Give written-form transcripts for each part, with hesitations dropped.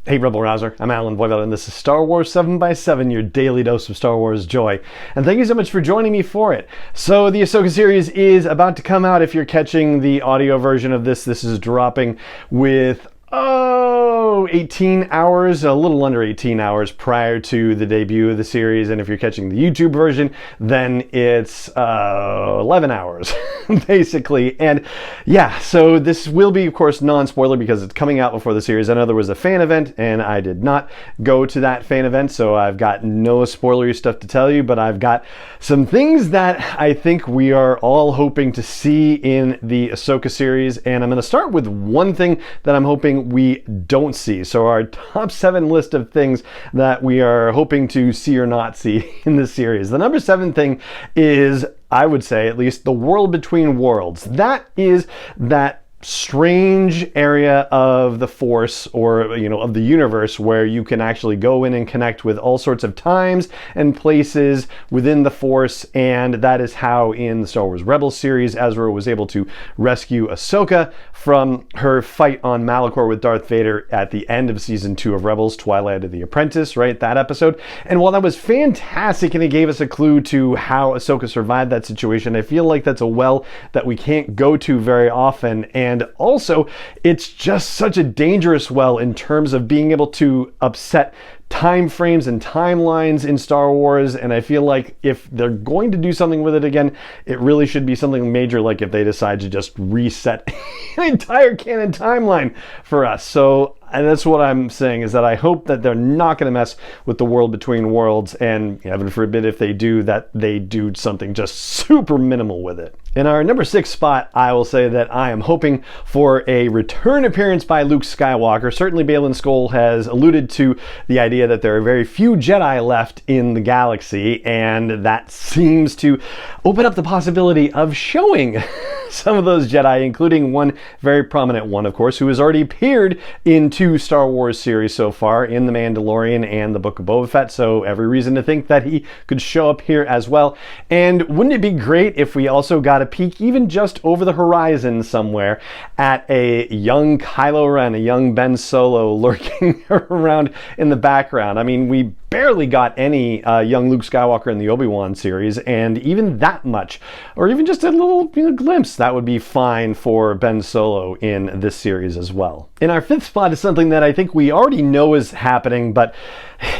Hey Rebel Rouser, I'm Alan Voivod, and this is Star Wars 7x7, your daily dose of Star Wars joy. And thank you so much for joining me for it. So the Ahsoka series is about to come out. If you're catching the audio version of this, this is dropping with 18 hours, a little under 18 hours prior to the debut of the series. And if you're catching the YouTube version, then it's 11 hours, basically. And yeah, so this will be, of course, non-spoiler because it's coming out before the series. I know there was a fan event, and I did not go to that fan event, so I've got no spoilery stuff to tell you, but I've got some things that I think we are all hoping to see in the Ahsoka series. And I'm going to start with one thing that I'm hoping we don't see. So our top 7 list of things that we are hoping to see or not see in this series. The number 7 thing is, I would say at least, the world between worlds. That is that strange area of the Force, or of the universe, where you can actually go in and connect with all sorts of times and places within the Force. And that is how in the Star Wars Rebels series, Ezra was able to rescue Ahsoka from her fight on Malachor with Darth Vader at the end of season 2 of Rebels, Twilight of the Apprentice, right? That episode. And while that was fantastic and it gave us a clue to how Ahsoka survived that situation, I feel like that's a well that we can't go to very often. And also, it's just such a dangerous well in terms of being able to upset time frames and timelines in Star Wars. And I feel like if they're going to do something with it again, it really should be something major, like if they decide to just reset an entire canon timeline for us. So, and that's what I'm saying, is that I hope that they're not going to mess with the world between worlds, and heaven forbid if they do, that they do something just super minimal with it. In our number 6 spot, I will say that I am hoping for a return appearance by Luke Skywalker. Certainly Baylan Skoll has alluded to the idea that there are very few Jedi left in the galaxy, and that seems to open up the possibility of showing some of those Jedi, including one very prominent one, of course, who has already appeared in 2 Star Wars series so far, in The Mandalorian and The Book of Boba Fett, so every reason to think that he could show up here as well. And wouldn't it be great if we also got a peek, even just over the horizon somewhere, at a young Kylo Ren, a young Ben Solo lurking around in the background? I mean, we barely got any young Luke Skywalker in the Obi-Wan series, and even that much, or even just a little glimpse, that would be fine for Ben Solo in this series as well. In our 5th spot is something that I think we already know is happening, but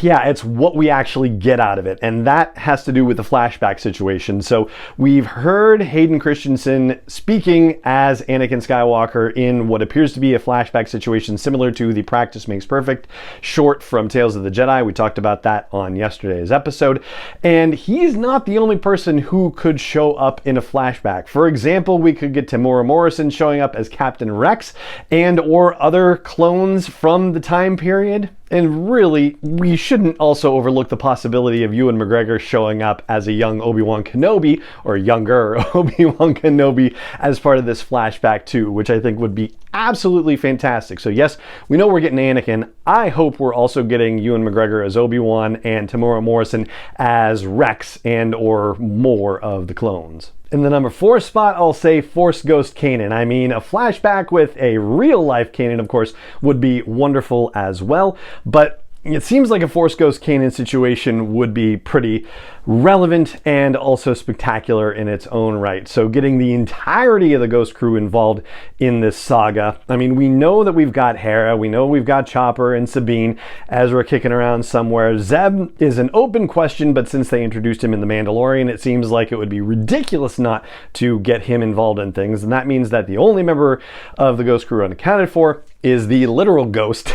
yeah, it's what we actually get out of it, and that has to do with the flashback situation. So we've heard Hayden Christensen speaking as Anakin Skywalker in what appears to be a flashback situation similar to the Practice Makes Perfect short from Tales of the Jedi. We talked about that on yesterday's episode, and he's not the only person who could show up in a flashback. For example, we could get Tamora Morrison showing up as Captain Rex, and or other clones from the time period. And really, we shouldn't also overlook the possibility of Ewan McGregor showing up as a young Obi-Wan Kenobi, or younger Obi-Wan Kenobi, as part of this flashback too, which I think would be absolutely fantastic. So yes, we know we're getting Anakin. I hope we're also getting Ewan McGregor as Obi-Wan and Tamora Morrison as Rex and or more of the clones. In the number 4 spot, I'll say Force Ghost Kanan. I mean, a flashback with a real-life Kanan, of course, would be wonderful as well, but it seems like a Force Ghost Kanan situation would be pretty relevant and also spectacular in its own right. So getting the entirety of the Ghost crew involved in this saga. I mean, we know that we've got Hera, we know we've got Chopper and Sabine, Ezra kicking around somewhere. Zeb is an open question, but since they introduced him in The Mandalorian, it seems like it would be ridiculous not to get him involved in things. And that means that the only member of the Ghost crew unaccounted for is the literal ghost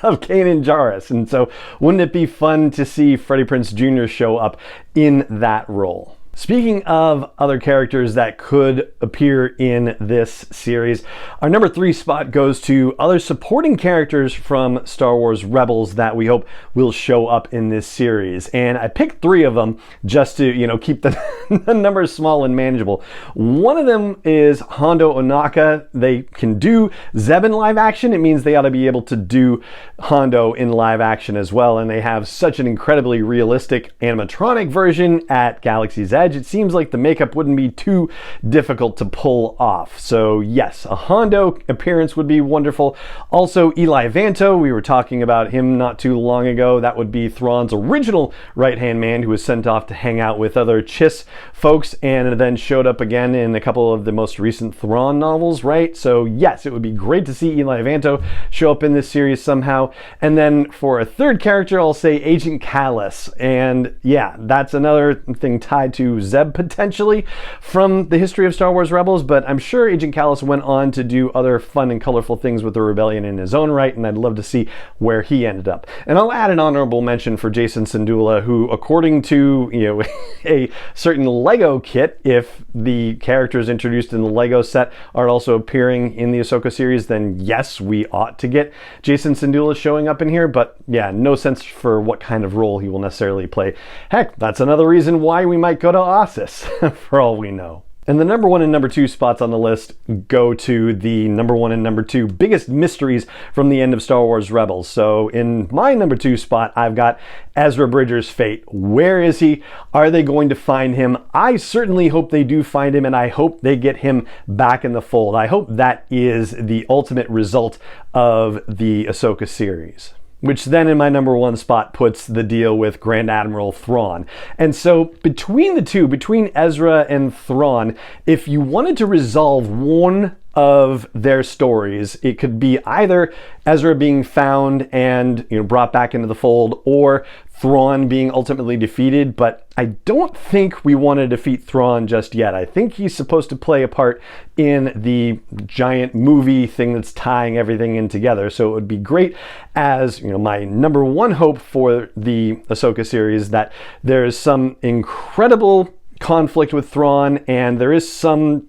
of Kanan Jarrus. And so wouldn't it be fun to see Freddie Prinze Jr. show up in that role? Speaking of other characters that could appear in this series, our number 3 spot goes to other supporting characters from Star Wars Rebels that we hope will show up in this series. And I picked 3 of them just to, keep the numbers small and manageable. One of them is Hondo Ohnaka. They can do Zeb in live action. It means they ought to be able to do Hondo in live action as well. And they have such an incredibly realistic animatronic version at Galaxy's Edge veg, it seems like the makeup wouldn't be too difficult to pull off. So yes, a Hondo appearance would be wonderful. Also, Eli Vanto, we were talking about him not too long ago. That would be Thrawn's original right-hand man who was sent off to hang out with other Chiss folks and then showed up again in a couple of the most recent Thrawn novels, right? So yes, it would be great to see Eli Vanto show up in this series somehow. And then for a third character, I'll say Agent Kallus. And yeah, that's another thing tied to Zeb potentially from the history of Star Wars Rebels, but I'm sure Agent Kallus went on to do other fun and colorful things with the Rebellion in his own right, and I'd love to see where he ended up. And I'll add an honorable mention for Jason Syndulla, who, according to, a certain Lego kit, if the characters introduced in the Lego set are also appearing in the Ahsoka series, then yes, we ought to get Jason Syndulla showing up in here, but yeah, no sense for what kind of role he will necessarily play. Heck, that's another reason why we might go to Ossus, for all we know. And the number 1 and number 2 spots on the list go to the number 1 and number 2 biggest mysteries from the end of Star Wars Rebels. So in my number 2 spot, I've got Ezra Bridger's fate. Where is he? Are they going to find him? I certainly hope they do find him, and I hope they get him back in the fold. I hope that is the ultimate result of the Ahsoka series. Which then in my number 1 spot puts the deal with Grand Admiral Thrawn. And so between the two, between Ezra and Thrawn, if you wanted to resolve one of their stories, it could be either Ezra being found and brought back into the fold, or Thrawn being ultimately defeated. But I don't think we want to defeat Thrawn just yet. I think he's supposed to play a part in the giant movie thing that's tying everything in together. So it would be great as my number 1 hope for the Ahsoka series, that there is some incredible conflict with Thrawn, and there is some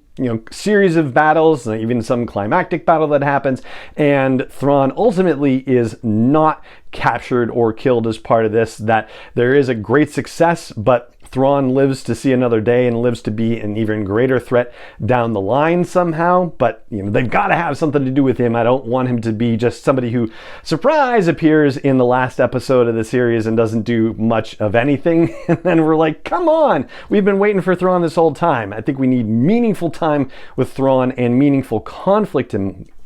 series of battles, even some climactic battle that happens, and Thrawn ultimately is not captured or killed as part of this, that there is a great success, but Thrawn lives to see another day and lives to be an even greater threat down the line somehow. But they've got to have something to do with him. I don't want him to be just somebody who, surprise, appears in the last episode of the series and doesn't do much of anything. And then we're like, come on, we've been waiting for Thrawn this whole time. I think we need meaningful time with Thrawn and meaningful conflict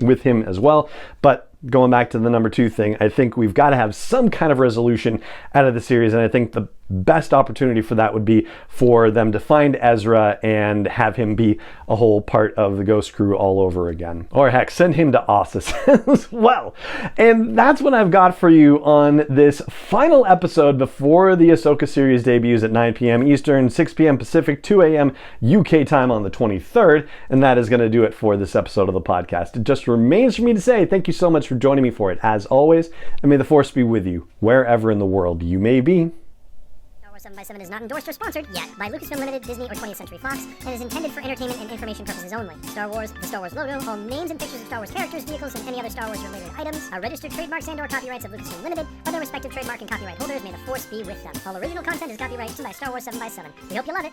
with him as well. But going back to the number 2 thing, I think we've got to have some kind of resolution out of the series, and I think the best opportunity for that would be for them to find Ezra and have him be a whole part of the Ghost Crew all over again. Or heck, send him to Ossus as well. And that's what I've got for you on this final episode before the Ahsoka series debuts at 9 p.m. Eastern, 6 p.m. Pacific, 2 a.m. UK time on the 23rd. And that is going to do it for this episode of the podcast. It just remains for me to say thank you so much for joining me for it, as always, and may the Force be with you wherever in the world you may be. 7x7 is not endorsed or sponsored yet by Lucasfilm Limited, Disney, or 20th Century Fox, and is intended for entertainment and information purposes only. Star Wars, the Star Wars logo, all names and pictures of Star Wars characters, vehicles, and any other Star Wars related items are registered trademarks and/or copyrights of Lucasfilm Limited, or their respective trademark and copyright holders. May the Force be with them. All original content is copyrighted by Star Wars 7x7. We hope you love it.